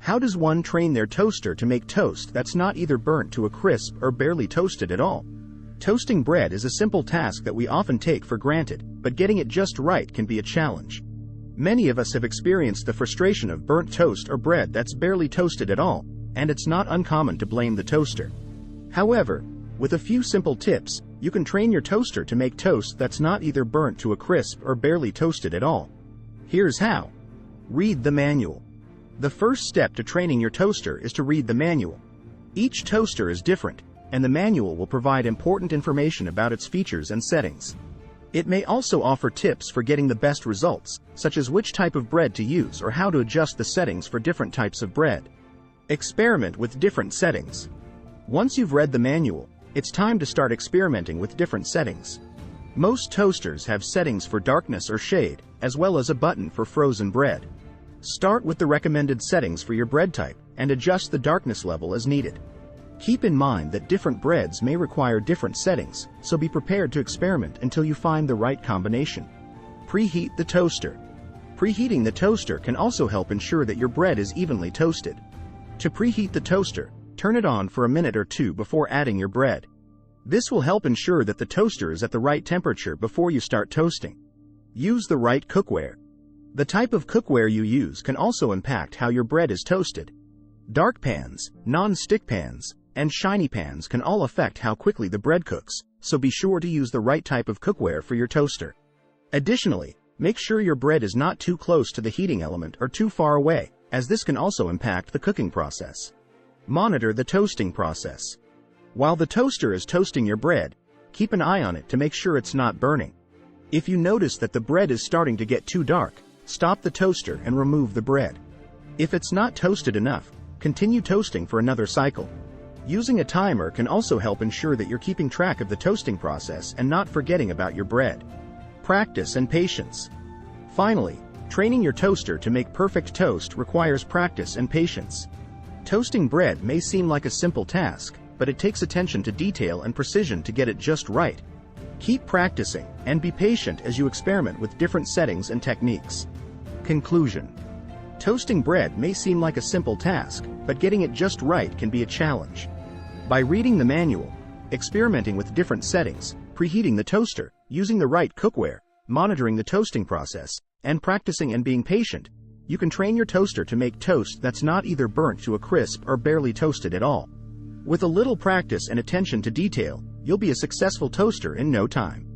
How does one train their toaster to make toast that's not either burnt to a crisp or barely toasted at all? Toasting bread is a simple task that we often take for granted, but getting it just right can be a challenge. Many of us have experienced the frustration of burnt toast or bread that's barely toasted at all, and it's not uncommon to blame the toaster. However, with a few simple tips, you can train your toaster to make toast that's not either burnt to a crisp or barely toasted at all. Here's how. Read the manual. The first step to training your toaster is to read the manual. Each toaster is different, and the manual will provide important information about its features and settings. It may also offer tips for getting the best results, such as which type of bread to use or how to adjust the settings for different types of bread. Experiment with different settings. Once you've read the manual, it's time to start experimenting with different settings. Most toasters have settings for darkness or shade, as well as a button for frozen bread. Start with the recommended settings for your bread type and adjust the darkness level as needed. Keep in mind that different breads may require different settings, so be prepared to experiment until you find the right combination. Preheat the toaster. Preheating the toaster can also help ensure that your bread is evenly toasted. To preheat the toaster, turn it on for a minute or two before adding your bread. This will help ensure that the toaster is at the right temperature before you start toasting. Use the right cookware. The type of cookware you use can also impact how your bread is toasted. Dark pans, non-stick pans, and shiny pans can all affect how quickly the bread cooks, so be sure to use the right type of cookware for your toaster. Additionally, make sure your bread is not too close to the heating element or too far away, as this can also impact the cooking process. Monitor the toasting process. While the toaster is toasting your bread, keep an eye on it to make sure it's not burning. If you notice that the bread is starting to get too dark, stop the toaster and remove the bread. If it's not toasted enough, continue toasting for another cycle. Using a timer can also help ensure that you're keeping track of the toasting process and not forgetting about your bread. Practice and patience. Finally, training your toaster to make perfect toast requires practice and patience. Toasting bread may seem like a simple task, but it takes attention to detail and precision to get it just right. Keep practicing and be patient as you experiment with different settings and techniques. Conclusion. Toasting bread may seem like a simple task, but getting it just right can be a challenge. By reading the manual, experimenting with different settings, preheating the toaster, using the right cookware, monitoring the toasting process, and practicing and being patient, you can train your toaster to make toast that's not either burnt to a crisp or barely toasted at all. With a little practice and attention to detail, you'll be a successful toaster in no time.